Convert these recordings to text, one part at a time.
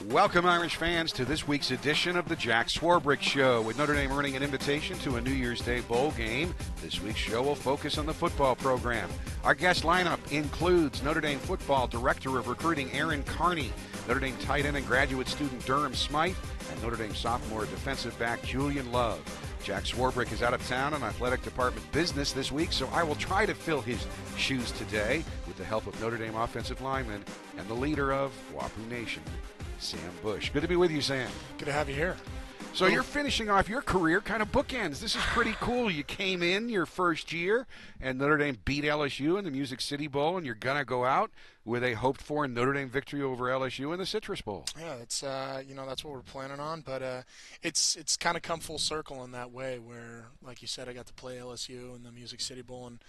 Welcome, Irish fans, to this week's edition of the Jack Swarbrick Show. With Notre Dame earning an invitation to a New Year's Day bowl game, this week's show will focus on the football program. Our guest lineup includes Notre Dame football director of recruiting Aaryn Kearney, Notre Dame tight end and graduate student Durham Smyth, and Notre Dame sophomore defensive back Julian. Jack Swarbrick is out of town on athletic department business this week, so I will try to fill his shoes today with the help of Notre Dame offensive lineman and the leader of Wapu Nation, Sam Bush. Good to be with you, Sam. Good to have you here. So you're finishing off your career kind of bookends. This is pretty cool. You came in your first year, and Notre Dame beat LSU in the Music City Bowl, and you're going to go out with a hoped-for Notre Dame victory over LSU in the Citrus Bowl. Yeah, it's that's what we're planning on. But it's kind of come full circle in that way, where, like you said, I got to play LSU in the Music City Bowl, and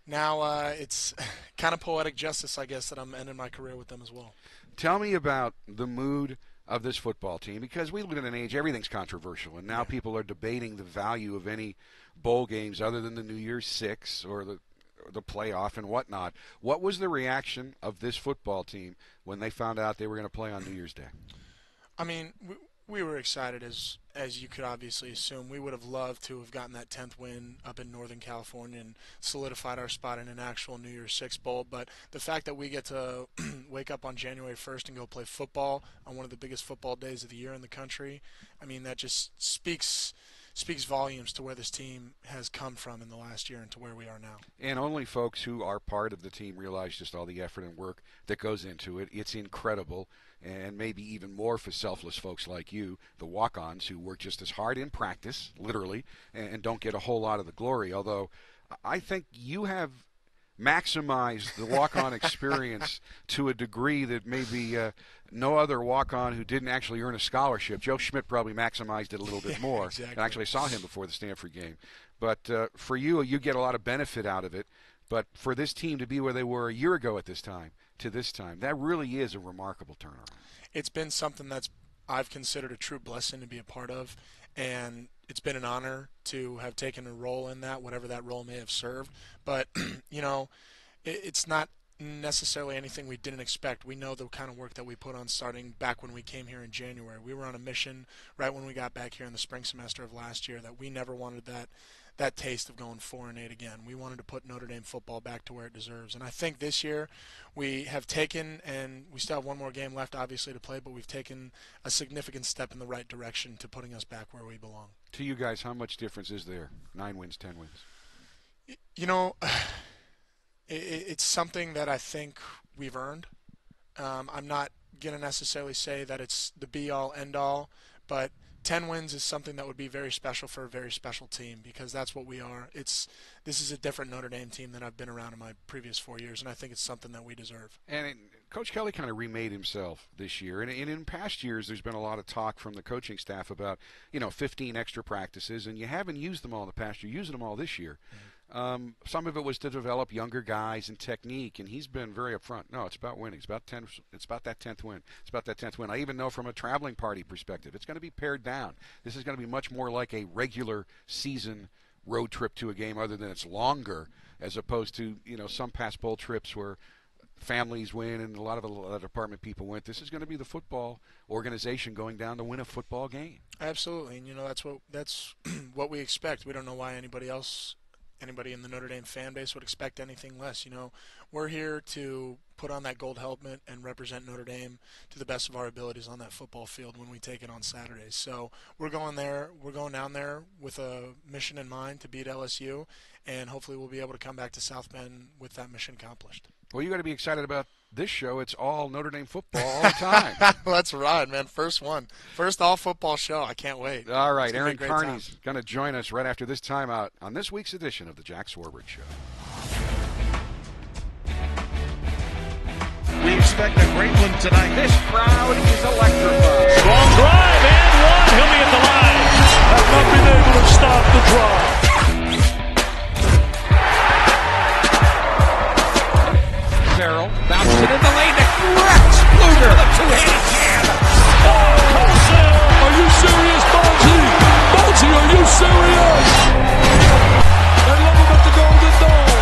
now it's kind of poetic justice, I guess, that I'm ending my career with them as well. Tell me about the mood of this football team, because we live in an age everything's controversial, and now people are debating the value of any bowl games other than the New Year's Six or the playoff and whatnot. What was the reaction of this football team when they found out they were going to play on New Year's Day? I mean, we were excited, as you could obviously assume. We would have loved to have gotten that 10th win up in Northern California and solidified our spot in an actual New Year's Six Bowl. But the fact that we get to wake up on January 1st and go play football on one of the biggest football days of the year in the country, I mean, that just speaks volumes to where this team has come from in the last year and to where we are now. And only folks who are part of the team realize just all the effort and work that goes into it. It's incredible, and maybe even more for selfless folks like you, the walk-ons, who work just as hard in practice, literally, and don't get a whole lot of the glory. Although I think you have maximized the walk-on experience to a degree that maybe no other walk-on who didn't actually earn a scholarship. Joe Schmidt probably maximized it a little bit more. Exactly. And actually saw him before the Stanford game. But for you get a lot of benefit out of it. But for this team to be where they were a year ago at this time to this time, that really is a remarkable turnaround. It's been something that's I've considered a true blessing to be a part of, and it's been an honor to have taken a role in that, whatever that role may have served. But, it's not necessarily anything we didn't expect. We know the kind of work that we put on starting back when we came here in January. We were on a mission right when we got back here in the spring semester of last year that we never wanted that taste of going 4-8 again. We wanted to put Notre Dame football back to where it deserves. And I think this year we have taken, and we still have one more game left obviously to play, but we've taken a significant step in the right direction to putting us back where we belong. To you guys, how much difference is there? 9 wins, 10 wins? It's something that I think we've earned. I'm not going to necessarily say that it's the be-all, end-all, but 10 wins is something that would be very special for a very special team, because that's what we are. This is a different Notre Dame team than I've been around in my previous 4 years, and I think it's something that we deserve. And Coach Kelly kind of remade himself this year. And in past years, there's been a lot of talk from the coaching staff about, 15 extra practices, and you haven't used them all in the past. You're using them all this year. Mm-hmm. Some of it was to develop younger guys and technique, and he's been very upfront. No, it's about winning. It's about that 10th win. It's about that 10th win. I even know from a traveling party perspective, it's going to be pared down. This is going to be much more like a regular season road trip to a game, other than it's longer, as opposed to some past bowl trips where families win and a lot of the department people went. This is going to be the football organization going down to win a football game. Absolutely, and that's what we expect. We don't know why anybody in the Notre Dame fan base would expect anything less. We're here to put on that gold helmet and represent Notre Dame to the best of our abilities on that football field when we take it on Saturdays. So we're going down there with a mission in mind to beat LSU, and hopefully we'll be able to come back to South Bend with that mission accomplished. Well, you got to be excited about this show. It's all Notre Dame football all the time. That's right, man. First all football show. I can't wait. All right, Aaryn Kearney's going to join us right after this timeout on this week's edition of the Jack Swarbrick Show. We expect a great one tonight. This crowd is electrified. Strong drive and one. He'll be at the line. Have not been able to stop the drive. Farrell bounces it in the lane to Rex Luger. The two-handed jab. Oh, Cosell. Are you serious, Bouncy? Bouncy, are you serious? They love him at the Golden Dome.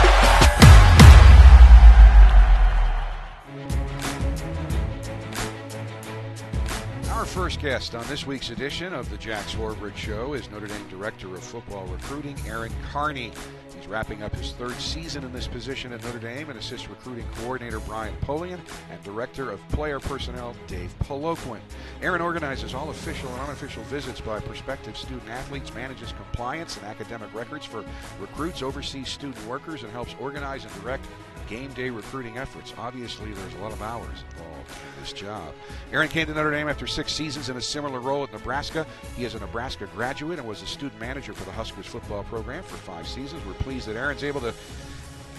Our first guest on this week's edition of the Jack Swarbrick Show is Notre Dame Director of Football Recruiting, Aaryn Kearney. He's wrapping up his third season in this position at Notre Dame and assists recruiting coordinator Brian Polian and Director of Player Personnel Dave Poloquin. Aaryn organizes all official and unofficial visits by prospective student athletes, manages compliance and academic records for recruits, oversees student workers, and helps organize and direct game day recruiting efforts. Obviously, there's a lot of hours involved in this job. Aaryn came to Notre Dame after 6 seasons in a similar role at Nebraska. He is a Nebraska graduate and was a student manager for the Huskers football program for 5 seasons. We're pleased that Aaron's able to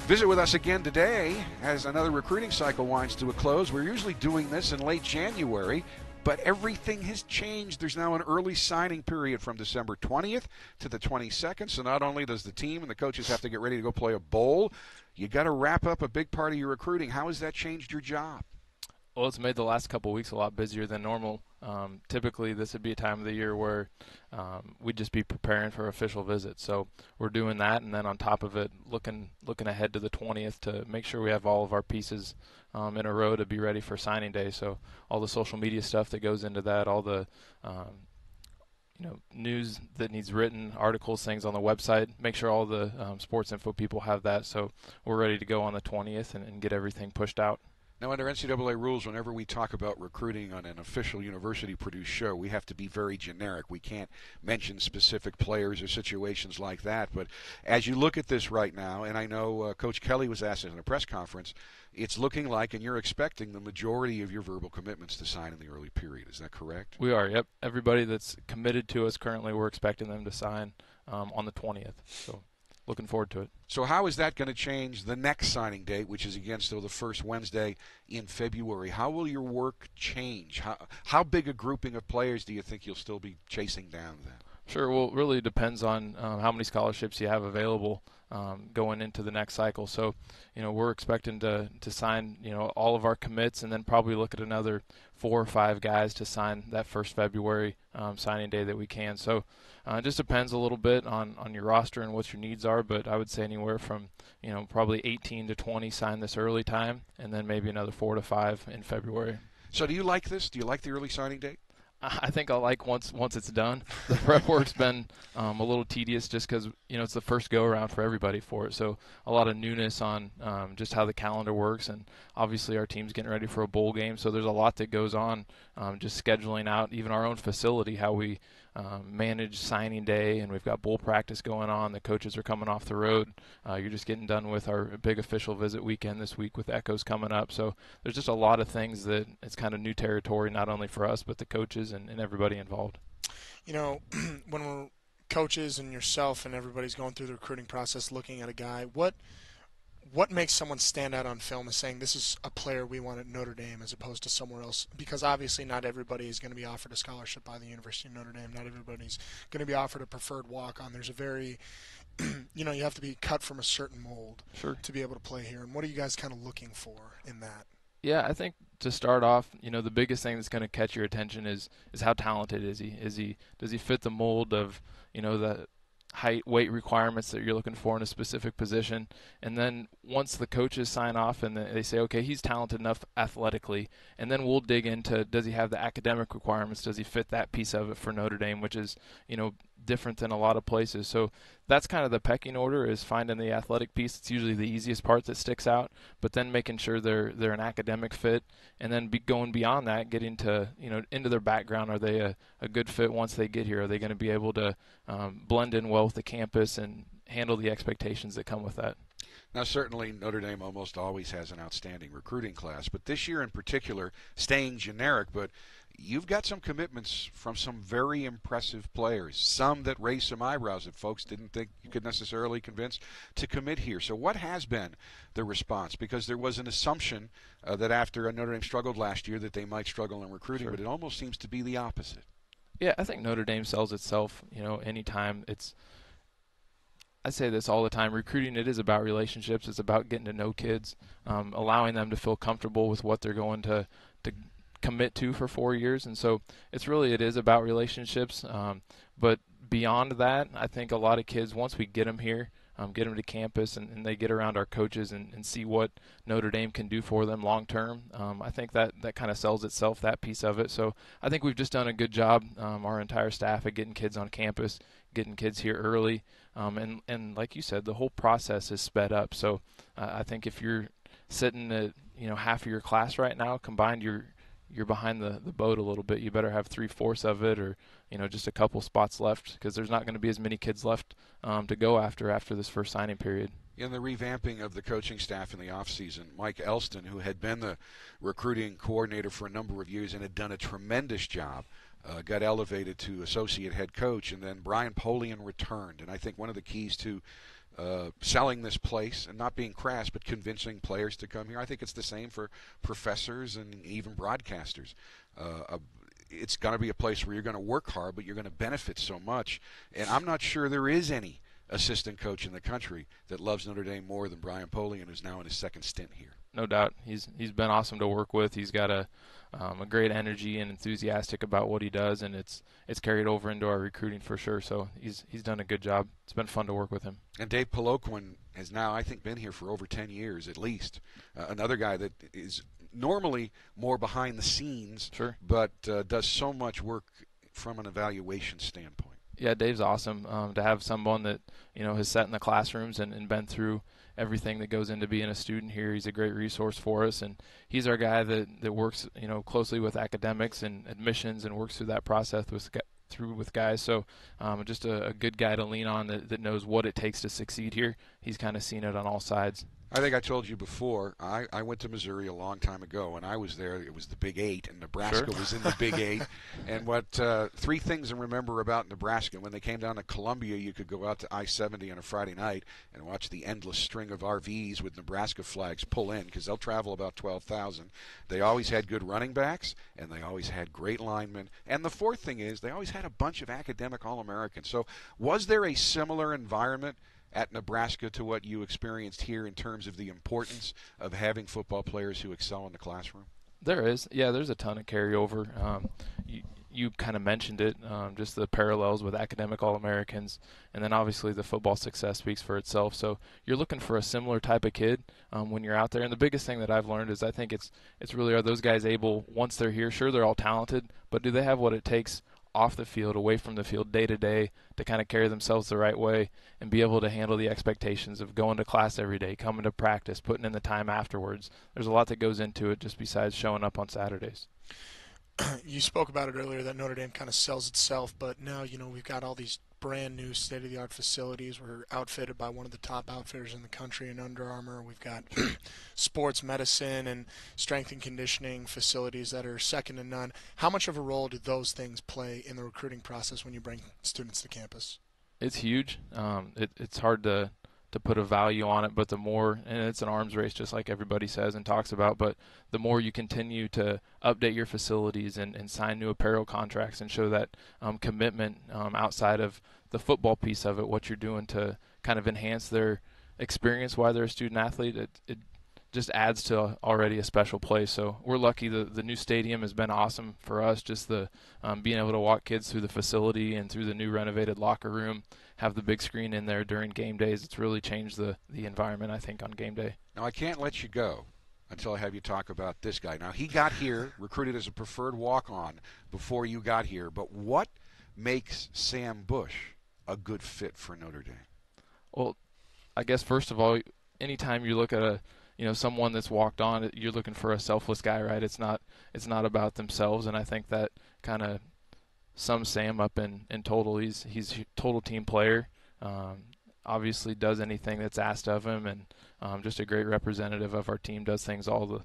visit with us again today as another recruiting cycle winds to a close. We're usually doing this in late January, but everything has changed. There's now an early signing period from December 20th to the 22nd, so not only does the team and the coaches have to get ready to go play a bowl, you got to wrap up a big part of your recruiting. How has that changed your job? Well, it's made the last couple of weeks a lot busier than normal. Typically, this would be a time of the year where we'd just be preparing for official visits. So we're doing that, and then on top of it, looking ahead to the 20th to make sure we have all of our pieces in a row to be ready for signing day. So all the social media stuff that goes into that, all the news that needs written, articles, things on the website. Make sure all the sports info people have that. So we're ready to go on the 20th and get everything pushed out. Now, under NCAA rules, whenever we talk about recruiting on an official university-produced show, we have to be very generic. We can't mention specific players or situations like that. But as you look at this right now, and I know Coach Kelly was asked in a press conference, it's looking like, and you're expecting the majority of your verbal commitments to sign in the early period. Is that correct? We are, yep. Everybody that's committed to us currently, we're expecting them to sign on the 20th. So looking forward to it. So how is that going to change the next signing date, which is again still the first Wednesday in February? How will your work change? How big a grouping of players do you think you'll still be chasing down then? Sure. Well, it really depends on how many scholarships you have available going into the next cycle. So, we're expecting to sign, all of our commits and then probably look at another 4 or 5 guys to sign that first February signing day that we can. So it just depends a little bit on your roster and what your needs are, but I would say anywhere from, probably 18 to 20 sign this early time and then maybe another 4 to 5 in February. So do you like this? Do you like the early signing date? I think I like once it's done. The prep work's been a little tedious just because, it's the first go-around for everybody for it. So a lot of newness on just how the calendar works. And obviously our team's getting ready for a bowl game. So there's a lot that goes on just scheduling out even our own facility, how we manage signing day. And we've got bowl practice going on. The coaches are coming off the road. You're just getting done with our big official visit weekend this week with Echoes coming up. So there's just a lot of things that it's kind of new territory, not only for us, but the coaches and everybody involved. When we're coaches and yourself and everybody's going through the recruiting process looking at a guy, what makes someone stand out on film as saying this is a player we want at Notre Dame as opposed to somewhere else? Because obviously not everybody is going to be offered a scholarship by the University of Notre Dame. Not everybody's going to be offered a preferred walk-on. There's a very you have to be cut from a certain mold to be able to play here. And what are you guys kind of looking for in that? Yeah, I think to start off, the biggest thing that's going to catch your attention is how talented is he? Does he fit the mold of, the height, weight requirements that you're looking for in a specific position? And then once the coaches sign off and they say, okay, he's talented enough athletically, and then we'll dig into, does he have the academic requirements? Does he fit that piece of it for Notre Dame, which is, different than a lot of places. So that's kind of the pecking order, is finding the athletic piece. It's usually the easiest part that sticks out, but then making sure they're an academic fit, and then going beyond that, getting to into their background. Are they a good fit once they get here? Are they going to be able to blend in well with the campus and handle the expectations that come with that? Now, certainly Notre Dame almost always has an outstanding recruiting class, but this year in particular, staying generic, but you've got some commitments from some very impressive players, some that raised some eyebrows that folks didn't think you could necessarily convince to commit here. So what has been the response? Because there was an assumption that after Notre Dame struggled last year that they might struggle in recruiting, but it almost seems to be the opposite. Yeah, I think Notre Dame sells itself, anytime it's – I say this all the time. Recruiting, it is about relationships. It's about getting to know kids, allowing them to feel comfortable with what they're going to commit to for 4 years. And so it is about relationships. But beyond that, I think a lot of kids, once we get them here, get them to campus, and they get around our coaches and see what Notre Dame can do for them long term. I think that kind of sells itself, that piece of it. So I think we've just done a good job, our entire staff, at getting kids on campus, getting kids here early. And like you said, the whole process is sped up. So I think if you're sitting at half of your class right now, combined you're behind the boat a little bit. You better have 3/4 of it, or just a couple spots left, because there's not going to be as many kids left to go after this first signing period. In the revamping of the coaching staff in the offseason, Mike Elston, who had been the recruiting coordinator for a number of years and had done a tremendous job, got elevated to associate head coach, and then Brian Polian returned. And I think one of the keys to selling this place, and not being crass, but convincing players to come here. I think it's the same for professors and even broadcasters. It's going to be a place where you're going to work hard, but you're going to benefit so much. And I'm not sure there is any assistant coach in the country that loves Notre Dame more than Brian Polian, who's now in his second stint here. No doubt. He's been awesome to work with. He's got a great energy and enthusiastic about what he does, and it's carried over into our recruiting for sure. So he's done a good job. It's been fun to work with him. And Dave Poloquin has now, I think, been here for over 10 years at least. Another guy that is normally more behind the scenes, sure, but does so much work from an evaluation standpoint. Yeah, Dave's awesome. To have someone that has sat in the classrooms and been through everything that goes into being a student here. He's a great resource for us, and he's our guy that works closely with academics and admissions and works through that process with guys. So just a good guy to lean on that knows what it takes to succeed here. He's kind of seen it on all sides. I think I told you before, I went to Missouri a long time ago. When I was there, it was the Big 8, and Nebraska Sure. was in the Big 8. And what three things to remember about Nebraska: when they came down to Columbia, you could go out to I-70 on a Friday night and watch the endless string of RVs with Nebraska flags pull in, because they'll travel about 12,000. They always had good running backs, and they always had great linemen. And the fourth thing is they always had a bunch of academic All-Americans. So was there a similar environment at Nebraska to what you experienced here in terms of the importance of having football players who excel in the classroom? There is. Yeah, there's a ton of carryover. You kind of mentioned it, just the parallels with academic All-Americans, and then obviously the football success speaks for itself. So you're looking for a similar type of kid when you're out there. And the biggest thing that I've learned is I think it's really, are those guys able, once they're here, sure, they're all talented, but do they have what it takes off the field, away from the field, day to day, to kind of carry themselves the right way and be able to handle the expectations of going to class every day, coming to practice, putting in the time afterwards. There's a lot that goes into it just besides showing up on Saturdays. You spoke about it earlier that Notre Dame kind of sells itself, but now, we've got all these brand new state-of-the-art facilities. We're outfitted by one of the top outfitters in the country in Under Armour. We've got sports medicine and strength and conditioning facilities that are second to none. How much of a role do those things play in the recruiting process when you bring students to campus? It's huge. It's hard to put a value on it, but the more, and it's an arms race just like everybody says and talks about, but the more you continue to update your facilities and sign new apparel contracts and show that commitment outside of the football piece of it, what you're doing to kind of enhance their experience while they're a student athlete, it just adds to already a special place. So we're lucky. The new stadium has been awesome for us, just the being able to walk kids through the facility and through the new renovated locker room, have the big screen in there during game days. It's really changed the environment, I think, on game day. Now, I can't let you go until I have you talk about this guy. Now, he got here, recruited as a preferred walk-on before you got here, but what makes Sam Bush a good fit for Notre Dame? Well, I guess first of all, anytime you look at someone that's walked on, you're looking for a selfless guy, right? It's not about themselves, and I think that kind of sums Sam up in total. He's a total team player. Obviously does anything that's asked of him, and just a great representative of our team. Does things all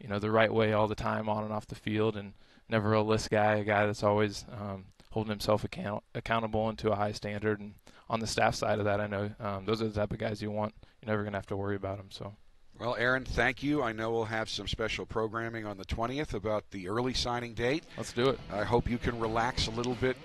the right way all the time, on and off the field, and never a list guy. A guy that's always holding himself accountable and to a high standard. And on the staff side of that, I know those are the type of guys you want. You're never gonna have to worry about them. So. Well, Aaryn, thank you. I know we'll have some special programming on the 20th about the early signing date. Let's do it. I hope you can relax a little bit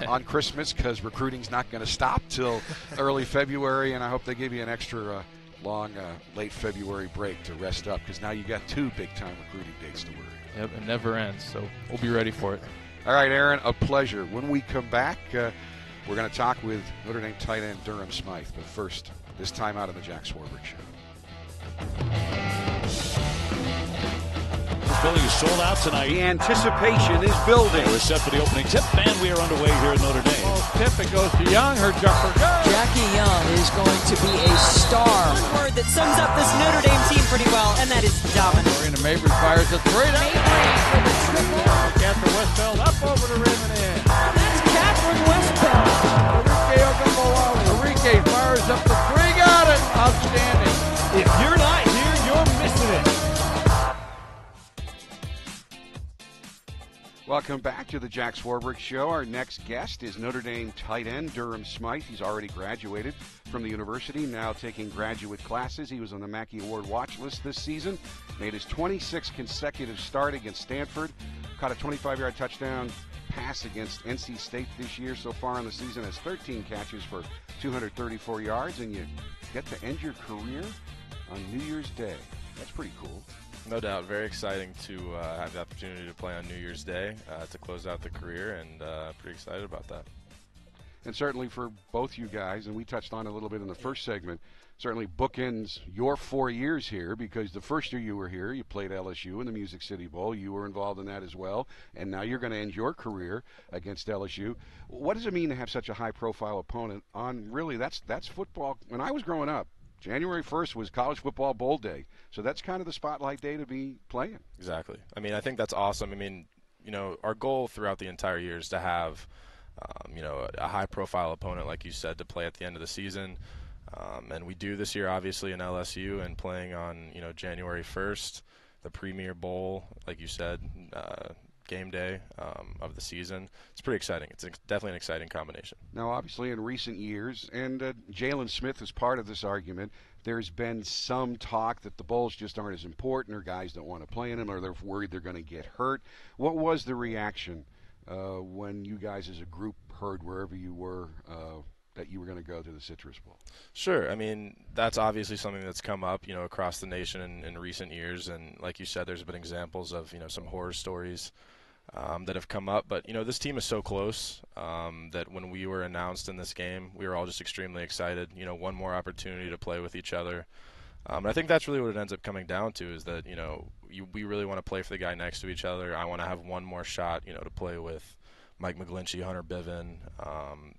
on Christmas, because recruiting's not going to stop till early February, and I hope they give you an extra long late February break to rest up, because now you got 2 big-time recruiting dates to worry. Yep, it never ends, so we'll be ready for it. All right, Aaryn, a pleasure. When we come back, We're going to talk with Notre Dame tight end Durham Smyth, but first, this time out of the Jack Swarbrick Show. This building is sold out tonight. The anticipation is building. We're set for the opening tip, and we are underway here at Notre Dame. Tip, it goes to Young, her jumper good. Jackie Young is going to be a star. One word that sums up this Notre Dame team pretty well, and that is dominant. Marina Mabry fires a three. Mabry for the triple. Catherine Westfeld up over the rim and in. That's Catherine Westfeld. Enrique Ogunbowale. Enrique fires up the three. Got it. Outstanding. If you're not here, you're missing it. Welcome back to the Jack Swarbrick Show. Our next guest is Notre Dame tight end Durham Smyth. He's already graduated from the university, now taking graduate classes. He was on the Mackey Award watch list this season, made his 26th consecutive start against Stanford, caught a 25-yard touchdown pass against NC State this year. So far in the season has 13 catches for 234 yards, and you get to end your career on New Year's Day. That's pretty cool. No doubt. Very exciting to have the opportunity to play on New Year's Day to close out the career, and pretty excited about that. And certainly for both you guys, and we touched on it a little bit in the first segment, certainly bookends your 4 years here, because the first year you were here, you played LSU in the Music City Bowl. You were involved in that as well, and now you're going to end your career against LSU. What does it mean to have such a high-profile opponent on, really, that's football? When I was growing up, January 1st was College Football Bowl Day. So that's kind of the spotlight day to be playing. Exactly. I mean, I think that's awesome. I mean, you know, our goal throughout the entire year is to have, you know, a high-profile opponent, like you said, to play at the end of the season. And we do this year, obviously, in LSU and playing on, you know, January 1st, the Premier Bowl, like you said, game day of the season. It's pretty exciting. It's definitely an exciting combination. Now, obviously, in recent years, and Jalen Smith is part of this argument, there's been some talk that the bowls just aren't as important, or guys don't want to play in them, or they're worried they're going to get hurt. What was the reaction when you guys as a group heard, wherever you were, that you were going to go to the Citrus Bowl? Sure. I mean, that's obviously something that's come up, you know, across the nation in recent years. And like you said, there's been examples of, you know, some horror stories that have come up. But, you know, this team is so close that when we were announced in this game, we were all just extremely excited. You know, one more opportunity to play with each other. And I think that's really what it ends up coming down to, is that, you know, we really want to play for the guy next to each other. I want to have one more shot, you know, to play with Mike McGlinchey, Hunter Bivin.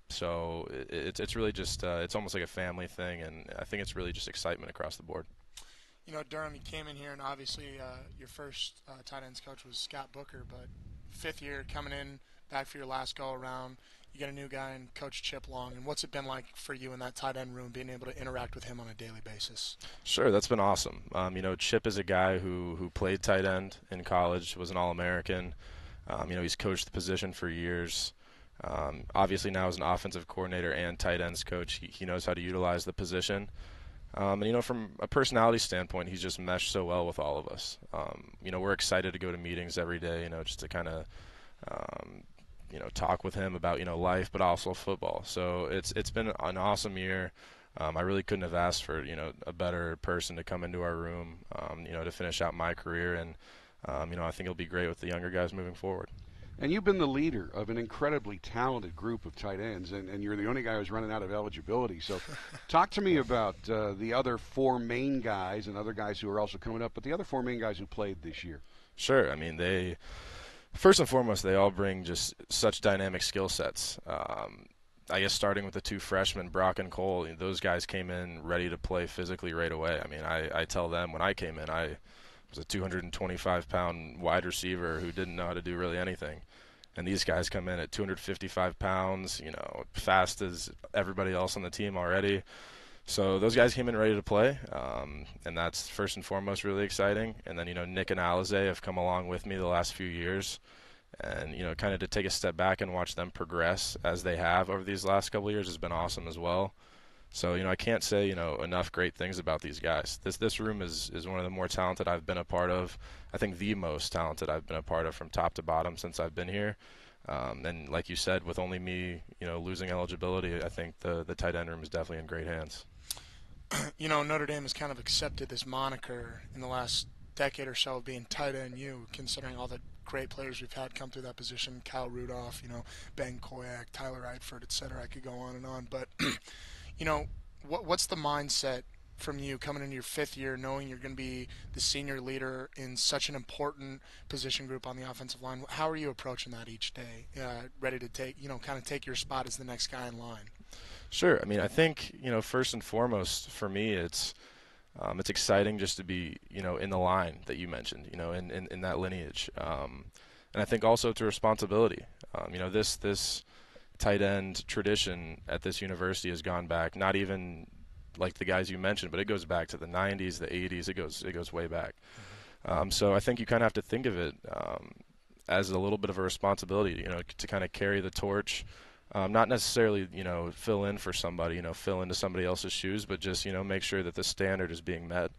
So it's really just it's almost like a family thing, and I think it's really just excitement across the board. You know, Durham, you came in here, and obviously your first tight ends coach was Scott Booker, but fifth year coming in, back for your last go-around, you get a new guy in Coach Chip Long. And what's it been like for you in that tight end room, being able to interact with him on a daily basis? Sure, that's been awesome. You know, Chip is a guy who played tight end in college, was an All-American. You know, he's coached the position for years. Obviously now as an offensive coordinator and tight ends coach, he knows how to utilize the position. And, you know, from a personality standpoint, he's just meshed so well with all of us. You know, we're excited to go to meetings every day, you know, just to kind of, you know, talk with him about, you know, life, but also football. So it's been an awesome year. I really couldn't have asked for, you know, a better person to come into our room, you know, to finish out my career. And, you know, I think it'll be great with the younger guys moving forward. And you've been the leader of an incredibly talented group of tight ends, and you're the only guy who's running out of eligibility. So talk to me about the other four main guys and other guys who are also coming up, but the other four main guys who played this year. Sure. I mean, they first and foremost, they all bring just such dynamic skill sets. I guess starting with the two freshmen, Brock and Cole, those guys came in ready to play physically right away. I mean, I tell them when I came in, I was a 225-pound wide receiver who didn't know how to do really anything. And these guys come in at 255 pounds, you know, fast as everybody else on the team already. So those guys came in ready to play, and that's first and foremost really exciting. And then, you know, Nick and Alize have come along with me the last few years. And, you know, kind of to take a step back and watch them progress as they have over these last couple of years has been awesome as well. So, you know, I can't say, you know, enough great things about these guys. This room is one of the more talented I've been a part of. I think the most talented I've been a part of from top to bottom since I've been here. And like you said, with only me, you know, losing eligibility, I think the tight end room is definitely in great hands. You know, Notre Dame has kind of accepted this moniker in the last decade or so of being tight end U, considering all the great players we've had come through that position. Kyle Rudolph, Ben Koyak, Tyler Eidford, et cetera. I could go on and on. But, what's the mindset from you coming into your 5th year, knowing you're going to be the senior leader in such an important position group on the offensive line? How are you approaching that each day, ready to take, kind of take your spot as the next guy in line? Sure. I mean, I think, first and foremost for me, it's exciting just to be, in the line that you mentioned, in that lineage. And I think also it's a responsibility. This tight end tradition at this university has gone back, not even like the guys you mentioned, but it goes back to the 90s, the 80s. It goes way back. So I think you kind of have to think of it as a little bit of a responsibility, to kind of carry the torch. Not necessarily, fill in for somebody, fill into somebody else's shoes, but just, make sure that the standard is being met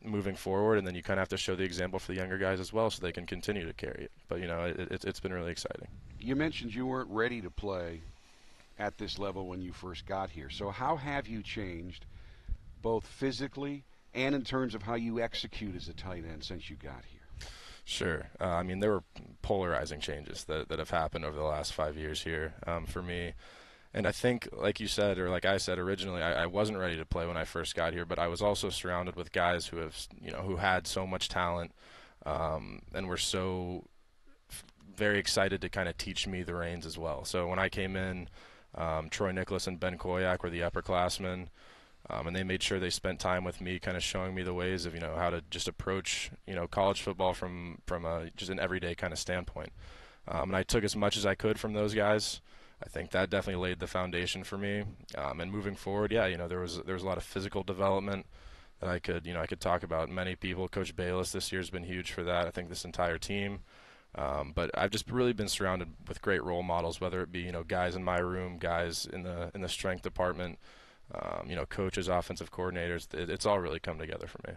moving forward. And then you kind of have to show the example for the younger guys as well so they can continue to carry it. But, it's been really exciting. You mentioned you weren't ready to play at this level when you first got here. So how have you changed both physically and in terms of how you execute as a tight end since you got here? Sure. I mean, there were polarizing changes that have happened over the last 5 years here for me. And I think, like you said, or like I said originally, I wasn't ready to play when I first got here, but I was also surrounded with guys who have, who had so much talent and were so very excited to kind of teach me the reins as well. So when I came in, Troy Nicholas and Ben Koyak were the upperclassmen. And they made sure they spent time with me, kind of showing me the ways of, how to just approach, college football from just an everyday kind of standpoint. And I took as much as I could from those guys. I think that definitely laid the foundation for me. And moving forward, there was a lot of physical development that I could talk about. Many people, Coach Bayless this year has been huge for that. I think this entire team. But I've just really been surrounded with great role models, whether it be, guys in my room, guys in the strength department. Coaches, offensive coordinators, it's all really come together for me.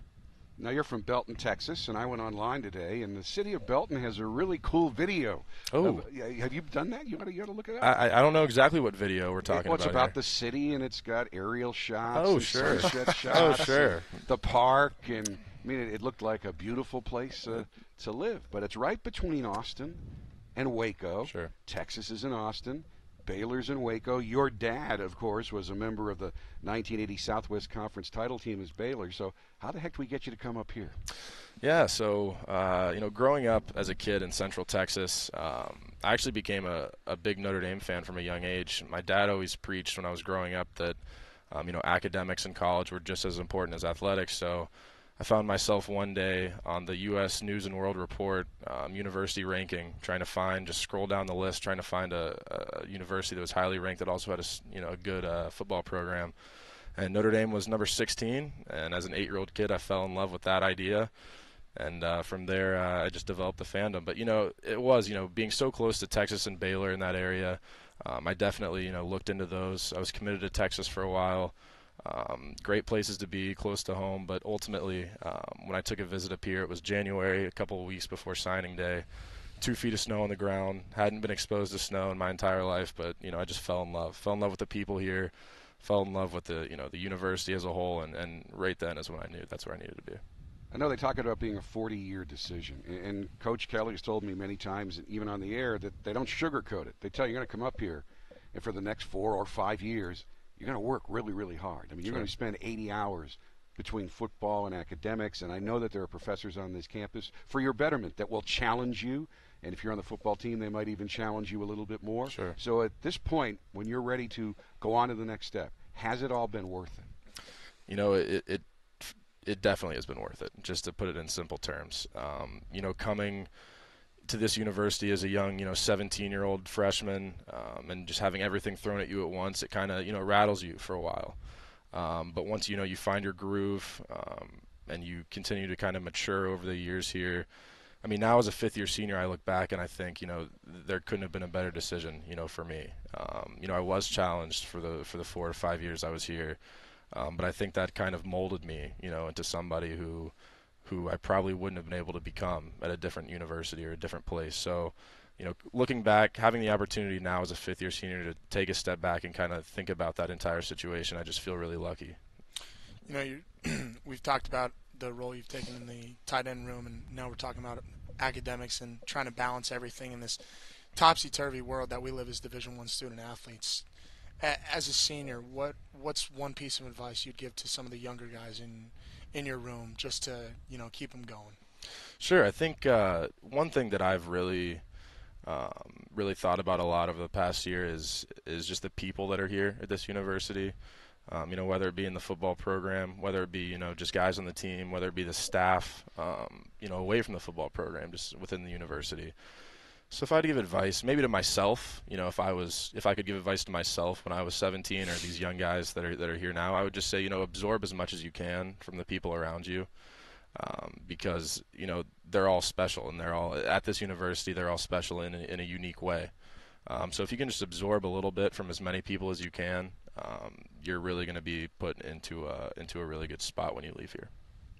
Now, you're from Belton, Texas, and I went online today, and the city of Belton has a really cool video. Oh. Have you done that? You got to look it up. I don't know exactly what video we're talking about. It's about here. the city, and it's got aerial shots. Oh, and sure. Sunset shots. Oh, sure. The park, and I mean, it looked like a beautiful place to live. But it's right between Austin and Waco. Sure. Texas is in Austin. Baylor's in Waco. Your dad, of course, was a member of the 1980 Southwest Conference title team as Baylor. So how the heck do we get you to come up here? Yeah, so, growing up as a kid in Central Texas, I actually became a big Notre Dame fan from a young age. My dad always preached when I was growing up that, academics in college were just as important as athletics. So I found myself one day on the U.S. News and World Report university ranking, trying to scroll down the list, trying to find a university that was highly ranked that also had a good football program. And Notre Dame was number 16, and as an 8-year-old kid, I fell in love with that idea. And from there, I just developed the fandom. But, it was, being so close to Texas and Baylor in that area, I definitely, looked into those. I was committed to Texas for a while. Great places to be, close to home, but ultimately, when I took a visit up here, it was January, a couple of weeks before signing day, 2 feet of snow on the ground. Hadn't been exposed to snow in my entire life, but I just fell in love with the people here, fell in love with the the university as a whole, and right then is when I knew that's where I needed to be. I know they talk about being a 40-year decision, and Coach Kelly has told me many times, even on the air, that they don't sugarcoat it. They tell you you're going to come up here, and for the next 4 or 5 years, you're going to work really, really hard. I mean, you're going to spend 80 hours between football and academics, and I know that there are professors on this campus for your betterment that will challenge you, and if you're on the football team, they might even challenge you a little bit more. Sure. So at this point, when you're ready to go on to the next step, has it all been worth it? It definitely has been worth it, just to put it in simple terms. Coming to this university as a young, 17-year-old freshman, and just having everything thrown at you at once, it kind of, rattles you for a while. But once, you find your groove, and you continue to kind of mature over the years here. I mean, now as a fifth-year senior, I look back and I think, there couldn't have been a better decision, for me. I was challenged for the 4 or 5 years I was here. But I think that kind of molded me, into somebody who I probably wouldn't have been able to become at a different university or a different place. So, looking back, having the opportunity now as a fifth-year senior to take a step back and kind of think about that entire situation, I just feel really lucky. We've talked about the role you've taken in the tight end room, and now we're talking about academics and trying to balance everything in this topsy-turvy world that we live as Division I student athletes. As a senior, what's one piece of advice you'd give to some of the younger guys in your room just to keep them going? Sure. I think one thing that I've really thought about a lot over the past year is just the people that are here at this university. Whether it be in the football program, whether it be just guys on the team, whether it be the staff, away from the football program, just within the university. So if I had to give advice, maybe to myself, if I could give advice to myself when I was 17, or these young guys that are here now, I would just say, absorb as much as you can from the people around you, because they're all special, and they're all at this university. They're all special in a unique way. So if you can just absorb a little bit from as many people as you can, you're really going to be put into a really good spot when you leave here.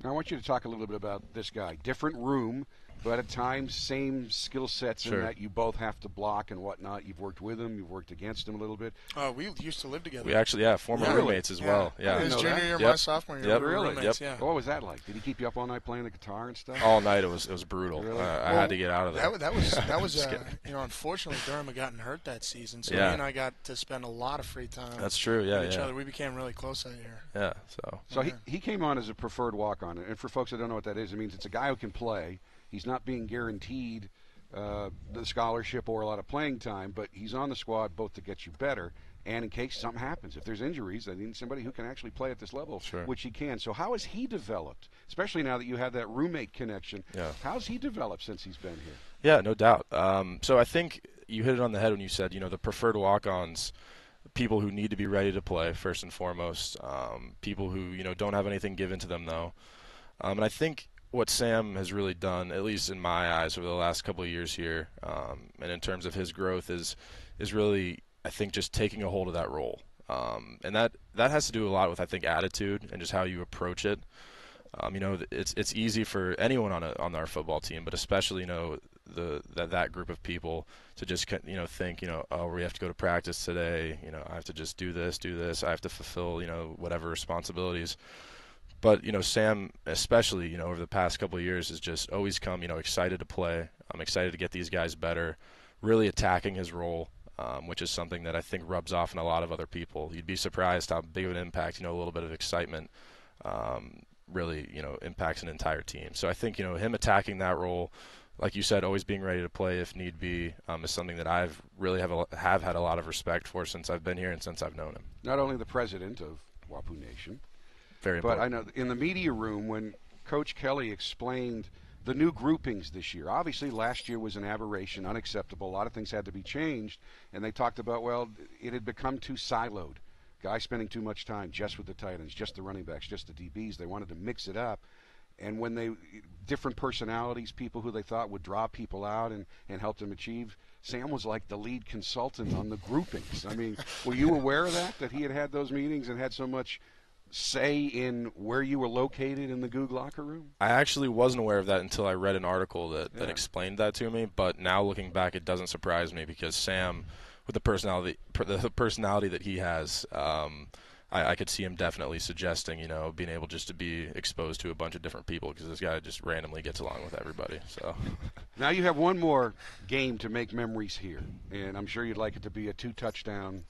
Now I want you to talk a little bit about this guy. Different room, but at times same skill sets. Sure. In that you both have to block and whatnot. You've worked with him. You've worked against him a little bit. We used to live together. We actually, former roommates as well. Yeah. His junior year, Yep. my sophomore year. Yep. We were Really? roommates, Yep. yeah. What was that like? Did he keep you up all night playing the guitar and stuff? All night. It was brutal. Really? I had to get out of there. That was unfortunately Durham had gotten hurt that season, so Yeah. he and I got to spend a lot of free time. That's true. Yeah. with each Yeah. other. We became really close that year. Yeah. So he came on as a preferred walk-on, and for folks that don't know what that is, it means it's a guy who can play. He's not being guaranteed the scholarship or a lot of playing time, but he's on the squad both to get you better and in case something happens. If there's injuries, I need somebody who can actually play at this level, Sure. which he can. So how has he developed, especially now that you have that roommate connection? Yeah. How's he developed since he's been here? Yeah, no doubt. So I think you hit it on the head when you said, the preferred walk-ons, people who need to be ready to play first and foremost, people who, don't have anything given to them though. And I think what Sam has really done, at least in my eyes, over the last couple of years here, and in terms of his growth, is really, I think, just taking a hold of that role. And that has to do a lot with, I think, attitude and just how you approach it. It's easy for anyone on our football team, but especially that group of people to just think oh, we have to go to practice today. I have to just do this. I have to fulfill whatever responsibilities. But Sam, especially over the past couple of years, has just always come excited to play. I'm excited to get these guys better, really attacking his role, which is something that I think rubs off on a lot of other people. You'd be surprised how big of an impact a little bit of excitement really impacts an entire team. So I think him attacking that role, like you said, always being ready to play if need be, is something that I've really have had a lot of respect for since I've been here and since I've known him. Not only the president of Wapu Nation, very but important. I know in the media room when Coach Kelly explained the new groupings this year. Obviously, last year was an aberration, unacceptable. A lot of things had to be changed, and they talked about, well, it had become too siloed. Guys spending too much time just with the tight ends, just the running backs, just the DBs. They wanted to mix it up. And when different personalities, people who they thought would draw people out and help them achieve, Sam was like the lead consultant on the groupings. I mean, were you aware of that he had those meetings and had so much say in where you were located in the Goog locker room? I actually wasn't aware of that until I read an article that explained that to me. But now looking back, it doesn't surprise me because Sam, with the personality that he has, I could see him definitely suggesting, being able just to be exposed to a bunch of different people because this guy just randomly gets along with everybody. So now you have one more game to make memories here, and I'm sure you'd like it to be a 2-touchdown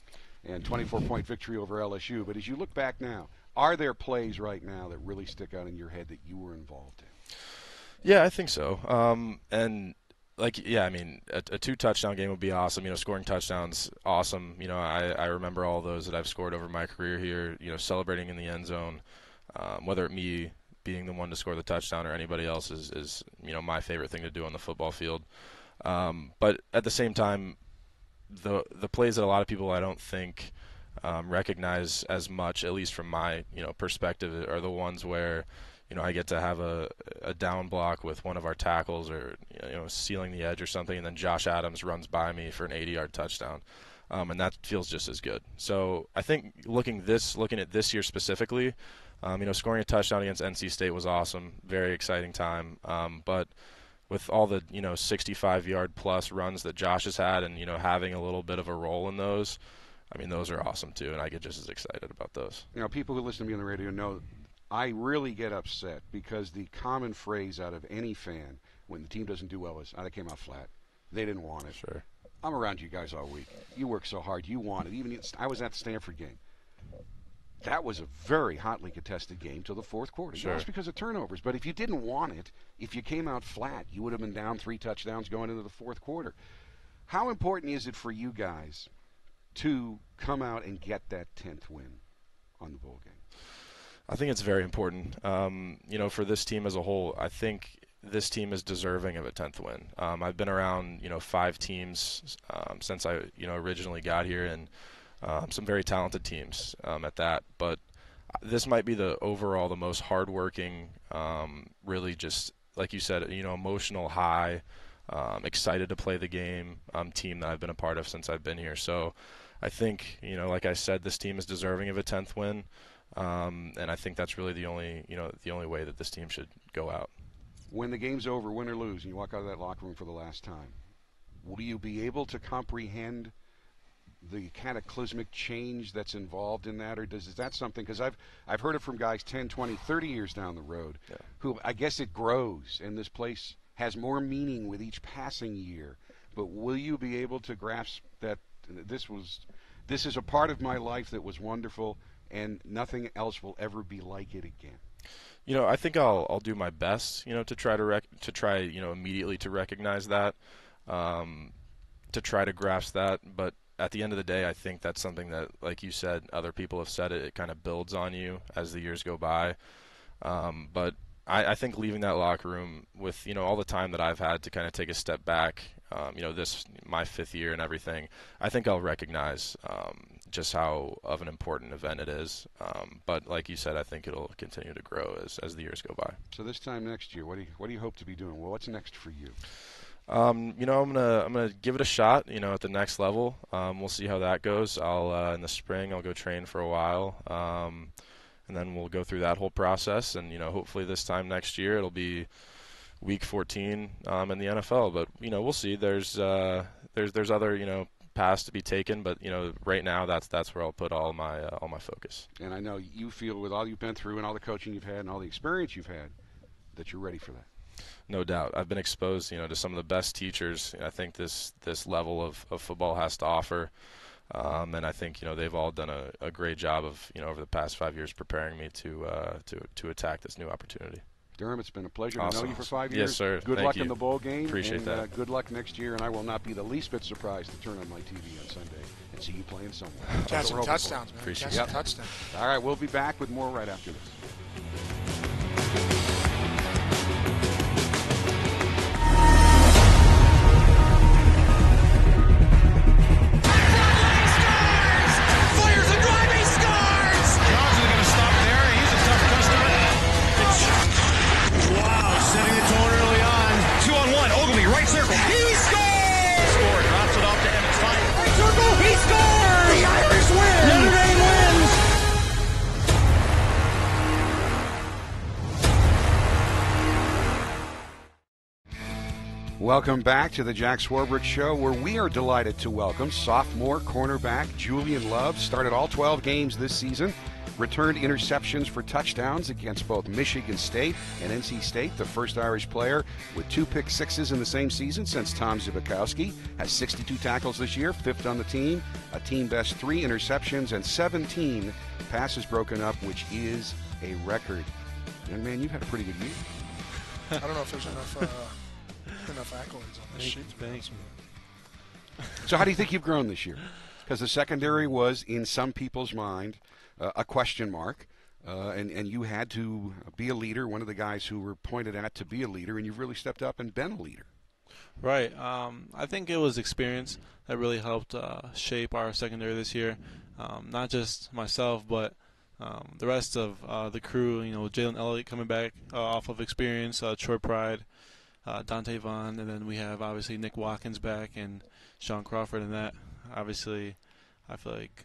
and 24-point victory over LSU. But as you look back now, are there plays right now that really stick out in your head that you were involved in? Yeah, I think so. And a 2-touchdown game would be awesome. Scoring touchdowns, awesome. I remember all those that I've scored over my career here, celebrating in the end zone, whether it me being the one to score the touchdown or anybody else is my favorite thing to do on the football field. But at the same time, the plays that a lot of people I don't think recognize as much, at least from my perspective, are the ones where I get to have a down block with one of our tackles or sealing the edge or something, and then Josh Adams runs by me for an 80-yard touchdown, and that feels just as good. So I think looking at this year specifically, scoring a touchdown against NC State was awesome, very exciting time. But with all the 65-yard plus runs that Josh has had, and having a little bit of a role in those, I mean, those are awesome too, and I get just as excited about those. People who listen to me on the radio know I really get upset because the common phrase out of any fan when the team doesn't do well is, they came out flat. They didn't want it. Sure. I'm around you guys all week. You work so hard. You want it. I was at the Stanford game. That was a very hotly contested game till the fourth quarter. Sure. That was because of turnovers. But if you didn't want it, if you came out flat, you would have been down 3 touchdowns going into the fourth quarter. How important is it for you guys to come out and get that 10th win on the bowl game? I think it's very important. For this team as a whole, I think this team is deserving of a 10th win. I've been around, 5 teams since I, originally got here, and some very talented teams at that. But this might be the most hardworking, really just, like you said, emotional high, excited to play the game team that I've been a part of since I've been here. So I think, like I said, this team is deserving of a 10th win. And I think that's really the only way that this team should go out. When the game's over, win or lose, and you walk out of that locker room for the last time, will you be able to comprehend the cataclysmic change that's involved in that, or is that something, because I've heard it from guys 10, 20, 30 years down the road, who I guess it grows, and this place has more meaning with each passing year, but will you be able to grasp that this is a part of my life that was wonderful, and nothing else will ever be like it again? I think I'll do my best, to try immediately to recognize that, to try to grasp that. But at the end of the day, I think that's something that, like you said, other people have said it kind of builds on you as the years go by. But I think leaving that locker room with, all the time that I've had to kind of take a step back, this my 5th year and everything, I think I'll recognize just how of an important event it is. But like you said, I think it'll continue to grow as the years go by. So this time next year, what do you hope to be doing? Well, what's next for you? I'm gonna give it a shot, at the next level. We'll see how that goes. I'll in the spring I'll go train for a while, and then we'll go through that whole process. And hopefully this time next year it'll be week 14 in the NFL. But we'll see. There's other paths to be taken, but right now that's where I'll put all my focus. And I know you feel, with all you've been through and all the coaching you've had and all the experience you've had, that you're ready for that. No doubt. I've been exposed, to some of the best teachers I think this level of football has to offer. And I think, they've all done a great job of, over the past 5 years preparing me to attack this new opportunity. Durham, it's been a pleasure Awesome. to know you for 5 years. Yes, sir. Good Thank luck you. in the bowl game. Appreciate that. Good luck next year, and I will not be the least bit surprised to turn on my TV on Sunday and see you playing somewhere. Catching touchdowns, man. Appreciate Catching it. touchdowns. All right, we'll be back with more right after this. Welcome back to the Jack Swarbrick Show, where we are delighted to welcome sophomore cornerback Julian Love. Started all 12 games this season, returned interceptions for touchdowns against both Michigan State and NC State. The first Irish player with 2 pick sixes in the same season since Tom Zbikowski. Has 62 tackles this year, 5th on the team. A team best 3 interceptions and 17 passes broken up, which is a record. And man, you've had a pretty good year. I don't know if there's enough accolades on this sheet. Thanks. So how do you think you've grown this year? Because the secondary was, in some people's mind, a question mark, and you had to be a leader, one of the guys who were pointed at to be a leader, and you've really stepped up and been a leader. Right. I think it was experience that really helped shape our secondary this year. Not just myself, but the rest of the crew. Jalen Elliott coming back off of experience, Troy Pride, Dante Vaughn, and then we have obviously Nick Watkins back and Sean Crawford, and that obviously I feel like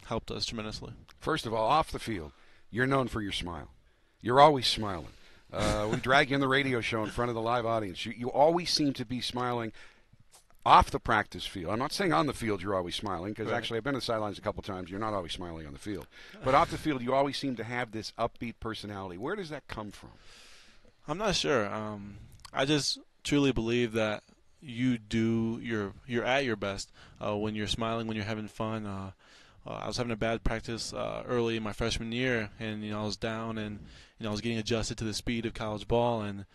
helped us tremendously. First of all, off the field, you're known for your smile. You're always smiling. We drag you in the radio show in front of the live audience. You always seem to be smiling off the practice field. I'm not saying on the field you're always smiling, because actually I've been to the sidelines a couple times. You're not always smiling on the field. But off the field, you always seem to have this upbeat personality. Where does that come from? I'm not sure. I just truly believe that you're at your best when you're smiling, when you're having fun. I was having a bad practice early in my freshman year, and I was down, and I was getting adjusted to the speed of college ball, and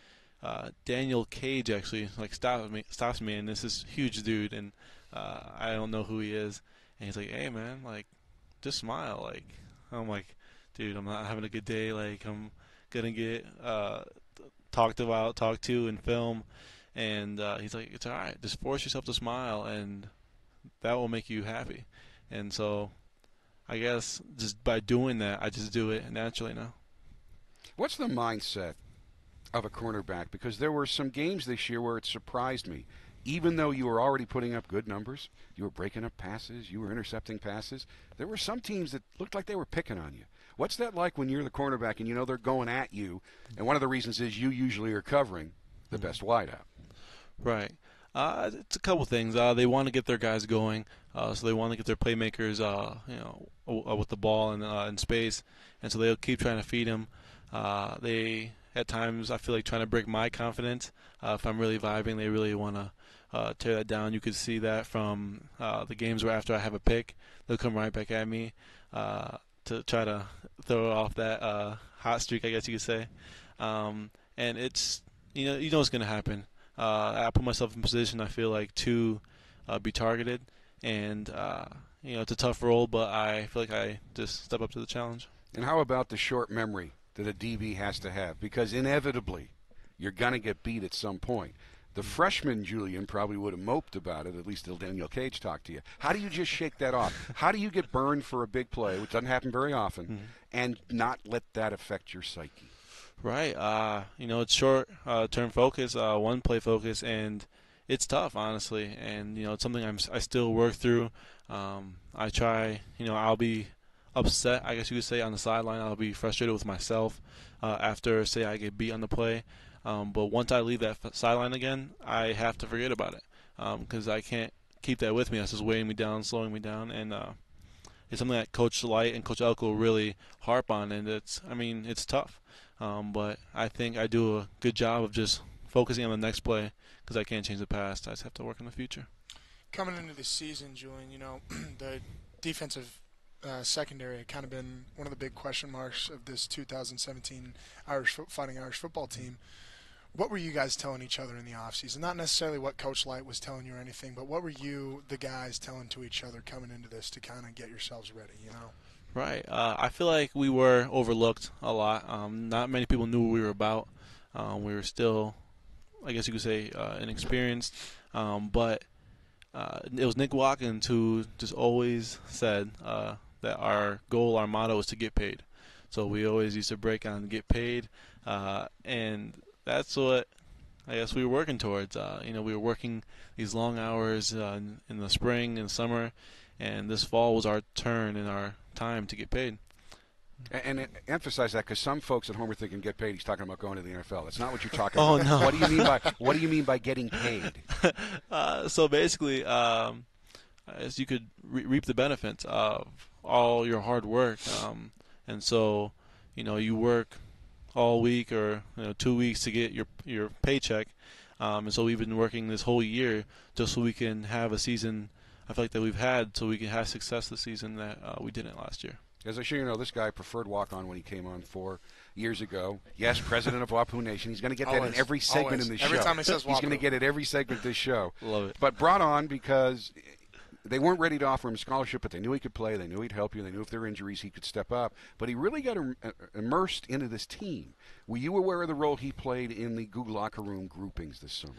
Daniel Cage actually stops me, and this is huge dude, and I don't know who he is, and he's like, "Hey man, like, just smile." Like, I'm like, "Dude, I'm not having a good day. Like, I'm gonna get talked to in film." And he's like, "It's all right. Just force yourself to smile, and that will make you happy." And so, I guess just by doing that, I just do it naturally now. What's the mindset of a cornerback? Because there were some games this year where it surprised me. Even though you were already putting up good numbers, you were breaking up passes, you were intercepting passes, there were some teams that looked like they were picking on you. What's that like when you're the cornerback and you know they're going at you, and one of the reasons is you usually are covering the best wideout? Right. It's a couple things. They want to get their guys going, so they want to get their playmakers, with the ball and in space, and so they'll keep trying to feed them. They, at times, I feel like trying to break my confidence. If I'm really vibing, they really want to tear that down. You could see that from the games where after I have a pick, they'll come right back at me to try to throw off that hot streak, I guess you could say. And it's you know what's going to happen. I put myself in position, I feel like, to be targeted, and it's a tough role, but I feel like I just step up to the challenge. And how about the short memory that a DB has to have? Because inevitably, you're going to get beat at some point. The freshman, Julian, probably would have moped about it, at least till Daniel Cage talked to you. How do you just shake that off? How do you get burned for a big play, which doesn't happen very often, and not let that affect your psyche? Right. It's short-term focus, one-play focus, and it's tough, honestly. And, it's something I still work through. I try, I'll be upset, I guess you could say, on the sideline. I'll be frustrated with myself after, say, I get beat on the play. But once I leave that sideline again, I have to forget about it because I can't keep that with me. That's just weighing me down, slowing me down, and it's something that Coach Light and Coach Elko really harp on, and it's tough. But I think I do a good job of just focusing on the next play because I can't change the past. I just have to work on the future. Coming into the season, Julian, the defensive secondary had kind of been one of the big question marks of this 2017 Fighting Irish football team. What were you guys telling each other in the offseason? Not necessarily what Coach Light was telling you or anything, but what were you, the guys, telling to each other coming into this to kind of get yourselves ready, Right. I feel like we were overlooked a lot. Not many people knew what we were about. We were still, I guess you could say, inexperienced. But it was Nick Watkins who just always said that our goal, our motto is to get paid. So we always used to break on get paid. And that's what I guess we were working towards. We were working these long hours in the spring and summer. And this fall was our turn and our time to get paid. And emphasize that because some folks at home are thinking get paid. He's talking about going to the NFL. That's not what you're talking about. Oh no! What do you mean by getting paid? So basically, as you could reap the benefits of all your hard work, and so you work all week or 2 weeks to get your paycheck, and so we've been working this whole year just so we can have a season. I feel like that we've had, so we can have success this season that we didn't last year. As I'm sure you know, this guy preferred walk-on when he came on 4 years ago. Yes, president of Wapu Nation. He's going to get that in every segment in this show. Every time he says Wapu. He's going to get it every segment of this show. Love it. But brought on because they weren't ready to offer him scholarship, but they knew he could play. They knew he'd help you. They knew if there were injuries, he could step up. But he really got immersed into this team. Were you aware of the role he played in the Google locker room groupings this summer?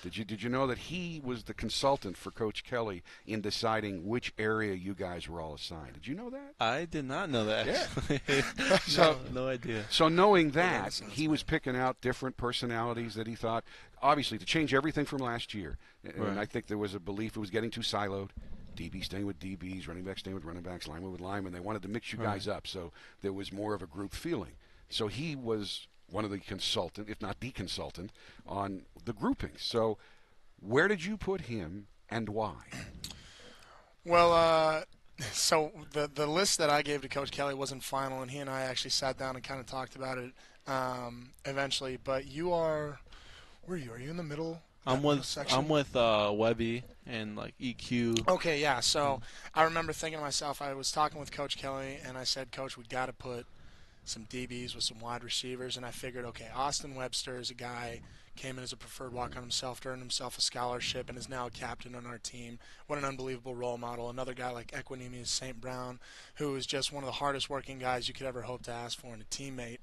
Did you know that he was the consultant for Coach Kelly in deciding which area you guys were all assigned? Did you know that? I did not know that. Yeah. No idea. So knowing that, he was picking out different personalities that he thought, obviously, to change everything from last year. Right. And I think there was a belief it was getting too siloed. DB staying with DBs, running back staying with running backs, lineman with linemen. They wanted to mix you guys up, so there was more of a group feeling. So he was one of the consultant, if not the consultant, on the groupings. So where did you put him and why? Well, so the list that I gave to Coach Kelly wasn't final, and he and I actually sat down and kind of talked about it eventually. But we're Where are you? Are you in the middle? I'm with Webby and like EQ. Okay, yeah. So I remember thinking to myself, I was talking with Coach Kelly, and I said, Coach, we got to put some DBs with some wide receivers. And I figured, okay, Austin Webster is a guy, came in as a preferred walk-on himself, earned himself a scholarship, and is now a captain on our team. What an unbelievable role model. Another guy like Equinemius St. Brown, who is just one of the hardest working guys you could ever hope to ask for in a teammate.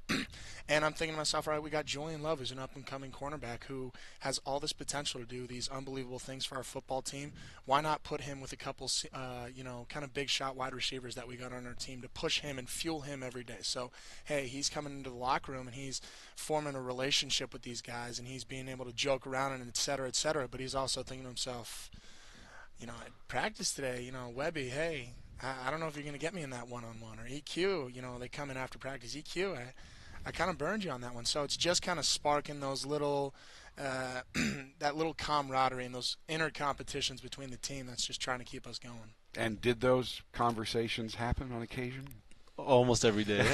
And I'm thinking to myself, all right, we got Julian Love, who's an up-and-coming cornerback who has all this potential to do these unbelievable things for our football team. Why not put him with a couple, kind of big shot wide receivers that we got on our team to push him and fuel him every day? So, hey, he's coming into the locker room and he's forming a relationship with these guys and he's being able to joke around and et cetera, but he's also thinking to himself, at practice today, Webby, hey, I don't know if you're going to get me in that one-on-one, or EQ, they come in after practice, EQ, I kind of burned you on that one. So it's just kind of sparking those little, that little camaraderie and those inner competitions between the team that's just trying to keep us going. And did those conversations happen on occasion? Almost every day.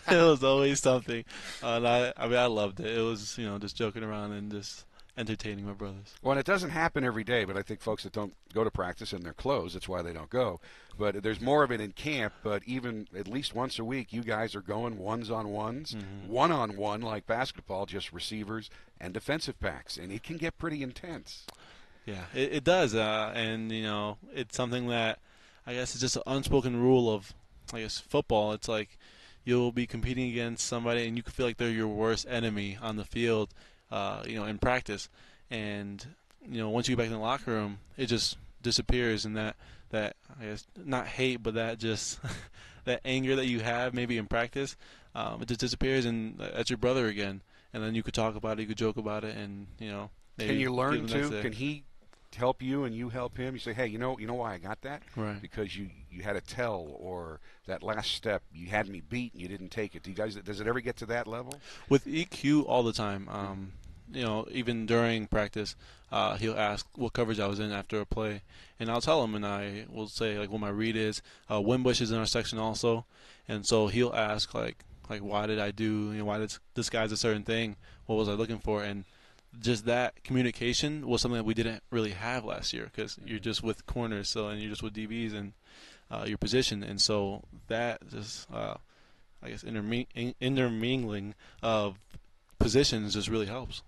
It was always something. And I loved it. It was, just joking around and just entertaining my brothers. Well, and it doesn't happen every day, but I think folks that don't go to practice in their clothes, that's why they don't go. But there's more of it in camp, but even at least once a week, you guys are going ones-on-ones, one-on-one like basketball, just receivers and defensive backs, and it can get pretty intense. Yeah, it does, and, it's something that I guess it's just an unspoken rule of, football. It's like you'll be competing against somebody, and you can feel like they're your worst enemy on the field, in practice. And, once you get back in the locker room, it just disappears, and that I guess not hate, but that just that anger that you have maybe in practice, it just disappears, and that's your brother again. And then you could talk about it, you could joke about it, and maybe can you learn too? Can he help you and you help him? You say, hey, you know why I got that? Right. Because you had a tell, or that last step you had me beat and you didn't take it. Does it ever get to that level? With EQ all the time. Even during practice, he'll ask what coverage I was in after a play, and I'll tell him, and I will say what my read is. Wimbush is in our section also, and so he'll ask why did I do? Why did this guy's a certain thing? What was I looking for? And just that communication was something that we didn't really have last year, because you're just with corners, and you're just with DBs and your position, and so that just intermingling of positions just really helps.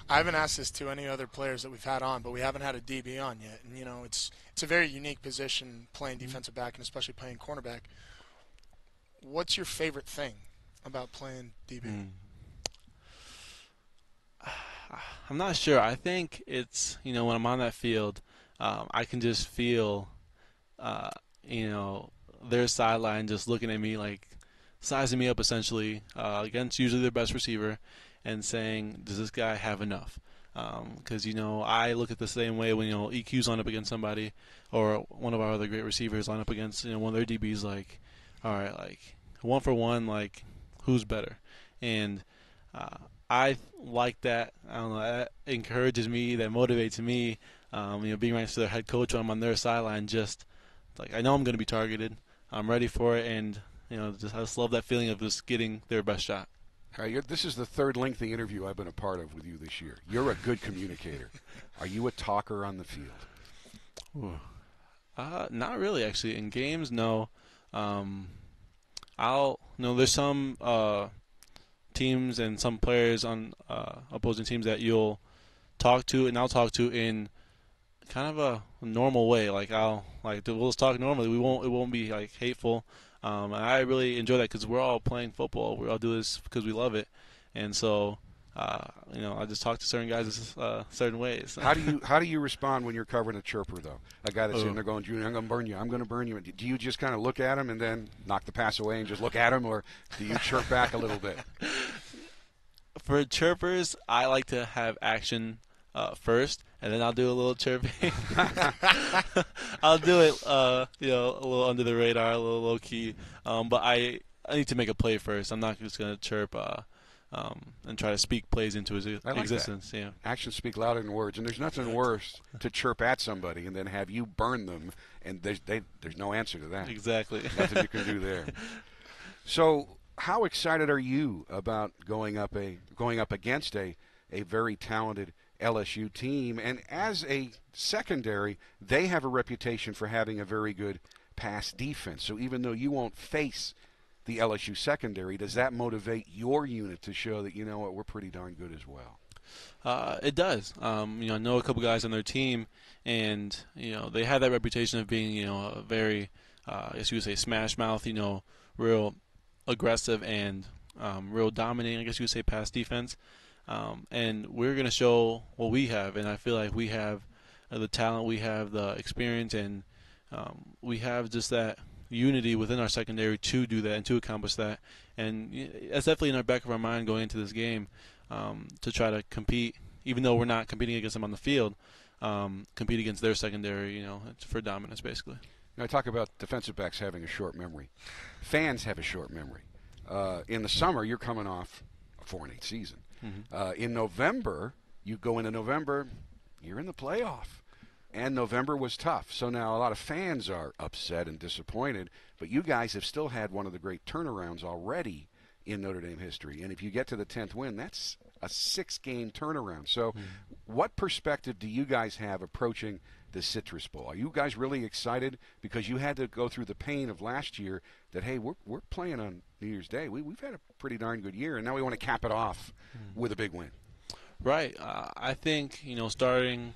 I haven't asked this to any other players that we've had on, but we haven't had a DB on yet. And, it's a very unique position, playing defensive back and especially playing cornerback. What's your favorite thing about playing DB? I'm not sure. I think it's, when I'm on that field, I can just feel, their sideline just looking at me, sizing me up essentially against usually their best receiver, and saying, does this guy have enough? Because, I look at the same way when, EQ's line up against somebody, or one of our other great receivers line up against, one of their DBs, all right, one for one, who's better? And I like that. I don't know, that encourages me, that motivates me, being right next to their head coach when I'm on their sideline, just, I know I'm going to be targeted. I'm ready for it, and, I just love that feeling of just getting their best shot. This is the third lengthy interview I've been a part of with you this year. You're a good communicator. Are you a talker on the field? Not really, actually. In games, no. There's some teams and some players on opposing teams that you'll talk to, and I'll talk to in kind of a normal way. We'll just talk normally. It won't be hateful. And I really enjoy that, because we're all playing football. We all do this because we love it, and so I just talk to certain guys certain ways. How do you respond when you're covering a chirper, though? A guy that's in there going, Julian, I'm going to burn you. I'm going to burn you. Do you just kind of look at him and then knock the pass away and just look at him, or do you chirp back a little bit? For chirpers, I like to have action first, and then I'll do a little chirping. I'll do it, a little under the radar, a little low key. But I need to make a play first. I'm not just gonna chirp and try to speak plays into his existence. That. Yeah. Actions speak louder than words, and there's nothing worse to chirp at somebody and then have you burn them, and there's no answer to that. Exactly. Nothing you can do there. So How excited are you about going up against a very talented LSU team? And as a secondary, they have a reputation for having a very good pass defense. So even though you won't face the LSU secondary, does that motivate your unit to show that, you know what, we're pretty darn good as well? It does. I know a couple guys on their team, and they have that reputation of being a very, I guess you would say, smash mouth. Real aggressive and real dominating, I guess you would say, pass defense. And we're going to show what we have, and I feel like we have the talent, we have the experience, and we have just that unity within our secondary to do that and to accomplish that. And that's definitely in the back of our mind going into this game, to try to compete, even though we're not competing against them on the field, compete against their secondary, for dominance, basically. I talk about defensive backs having a short memory. Fans have a short memory. In the summer, you're coming off a 4-8 season. Mm-hmm. In November, you go into November, you're in the playoff. And November was tough. So now a lot of fans are upset and disappointed. But you guys have still had one of the great turnarounds already in Notre Dame history. And if you get to the 10th win, that's a 6-game turnaround. So what perspective do you guys have approaching the Citrus Bowl? Are you guys really excited because you had to go through the pain of last year that, hey, we're playing on New Year's Day. We've had a pretty darn good year, and now we want to cap it off with a big win. Right. I think, starting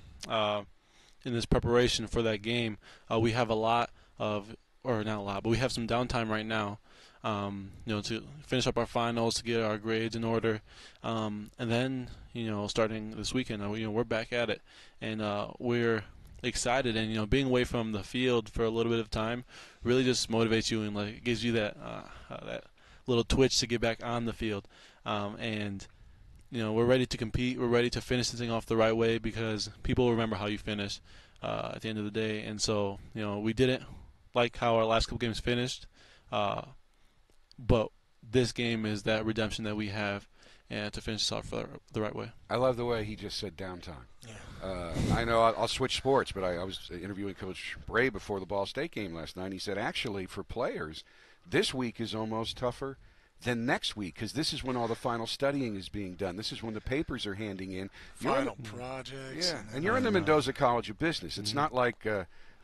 in this preparation for that game, we have a lot of, or not a lot, but we have some downtime right now, to finish up our finals, to get our grades in order, and then, starting this weekend, we're back at it, and we're excited, and being away from the field for a little bit of time really just motivates you and gives you that that little twitch to get back on the field, and we're ready to compete. We're ready to finish this thing off the right way because people remember how you finish at the end of the day. And so, we didn't like how our last couple games finished, but this game is that redemption that we have, and to finish this off the right way. I love the way he just said downtime. Yeah. I know I'll switch sports, but I was interviewing Coach Bray before the Ball State game last night, and he said actually for players, this week is almost tougher than next week because this is when all the final studying is being done. This is when the papers are handing in. Final projects. Yeah, and you're in the Mendoza College of Business. It's not like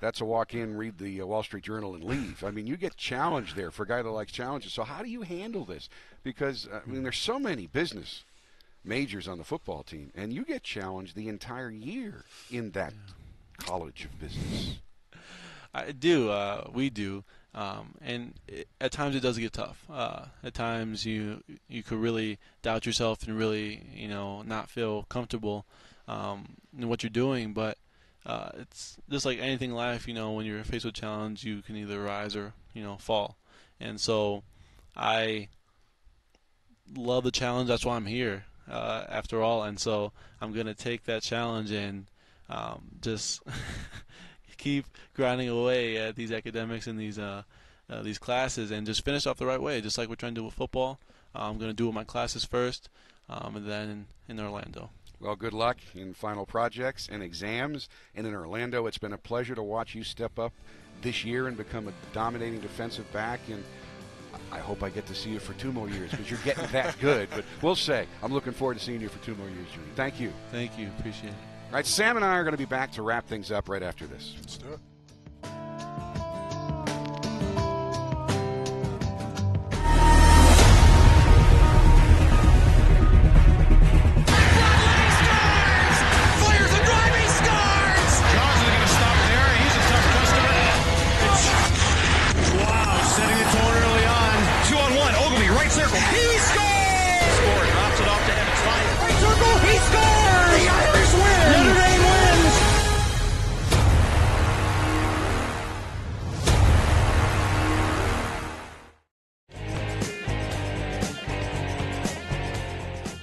that's a walk-in, read the Wall Street Journal, and leave. I mean, you get challenged there for a guy that likes challenges. So how do you handle this? Because, there's so many business majors on the football team, and you get challenged the entire year in that College of Business. I do. We do. And at times it does get tough. At times you could really doubt yourself and really, not feel comfortable in what you're doing. But it's just like anything in life, when you're faced with a challenge, you can either rise or, fall. And so I love the challenge. That's why I'm here, after all. And so I'm going to take that challenge and just keep grinding away at these academics and these classes and just finish off the right way, just like we're trying to do with football. I'm going to do with my classes first, and then in Orlando. Well, good luck in final projects and exams. And in Orlando, it's been a pleasure to watch you step up this year and become a dominating defensive back. And I hope I get to see you for 2 more years because you're getting that good. But we'll say I'm looking forward to seeing you for 2 more years, Julian. Thank you. Thank you. Appreciate it. All right, Sam and I are going to be back to wrap things up right after this. Let's do it. Circle. He scores! Score. Drops it off to him. It's fine. Right circle. He scores! The Irish win! Notre Dame wins.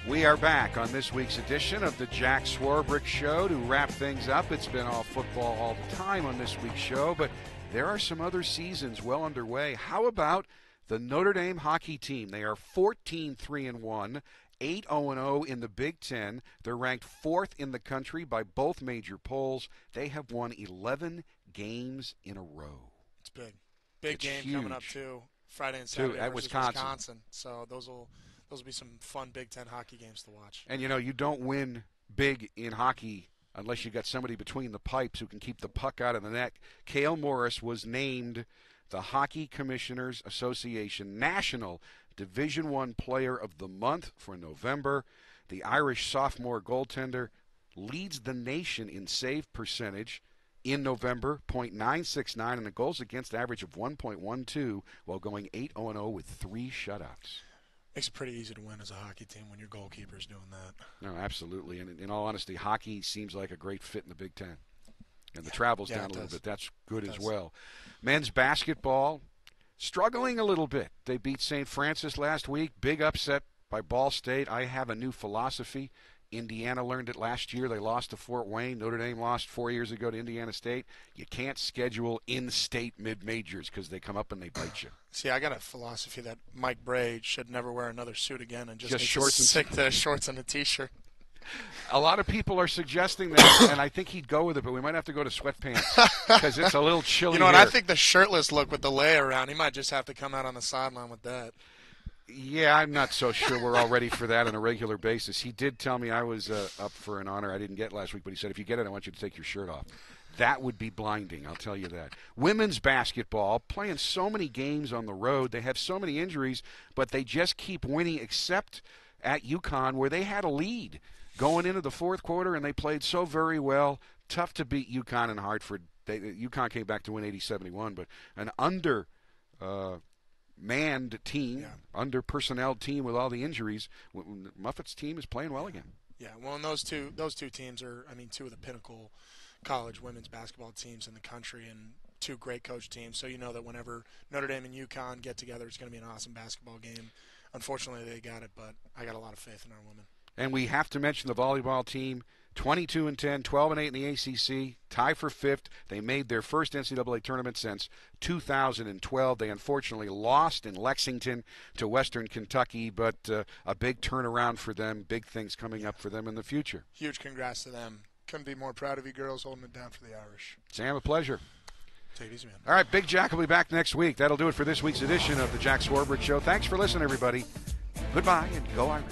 We are back on this week's edition of the Jack Swarbrick Show to wrap things up. It's been all football all the time on this week's show, but there are some other seasons well underway. How about the Notre Dame hockey team? They are 14-3-1, 8-0-0 in the Big Ten. They're ranked 4th in the country by both major polls. They have won 11 games in a row. It's big. Big It's game huge. coming up, too. Friday and Saturday at versus Wisconsin. So those will be some fun Big Ten hockey games to watch. And, you don't win big in hockey unless you got somebody between the pipes who can keep the puck out of the net. Cale Morris was named the Hockey Commissioners Association National Division I Player of the Month for November. The Irish sophomore goaltender leads the nation in save percentage in November, .969, and a goals against average of 1.12 while going 8-0 with 3 shutouts. Makes it pretty easy to win as a hockey team when your goalkeeper's doing that. No, absolutely. And in all honesty, hockey seems like a great fit in the Big Ten. And the travel's down a little bit. That's good as well. Men's basketball struggling a little bit. They beat St. Francis last week. Big upset by Ball State. I have a new philosophy. Indiana learned it last year. They lost to Fort Wayne. Notre Dame lost 4 years ago to Indiana State. You can't schedule in-state mid-majors because they come up and they bite you. See, I got a philosophy that Mike Bray should never wear another suit again and just shorts and stick to shorts and a T-shirt. A lot of people are suggesting that, and I think he'd go with it, but we might have to go to sweatpants because it's a little chilly. You know what? here. I think the shirtless look with the lay around, he might just have to come out on the sideline with that. Yeah, I'm not so sure we're all ready for that on a regular basis. He did tell me I was up for an honor I didn't get last week, but he said, if you get it, I want you to take your shirt off. That would be blinding, I'll tell you that. Women's basketball, playing so many games on the road. They have so many injuries, but they just keep winning, except at UConn where they had a lead going into the fourth quarter, and they played so very well. Tough to beat UConn and Hartford. UConn came back to win 80-71, but an manned team, under personnel team with all the injuries. Muffet's team is playing well again. Yeah, well, and those two teams are, two of the pinnacle college women's basketball teams in the country, and 2 great coach teams. So you know that whenever Notre Dame and UConn get together, it's going to be an awesome basketball game. Unfortunately, they got it, but I got a lot of faith in our women. And we have to mention the volleyball team. 22-10, 12-8 in the ACC, tie for 5th. They made their first NCAA tournament since 2012. They unfortunately lost in Lexington to Western Kentucky, but a big turnaround for them, big things coming up for them in the future. Huge congrats to them. Couldn't be more proud of you girls holding it down for the Irish. Sam, a pleasure. Take it easy, man. All right, Big Jack will be back next week. That'll do it for this week's edition of the Jack Swarbrick Show. Thanks for listening, everybody. Goodbye, and go Irish.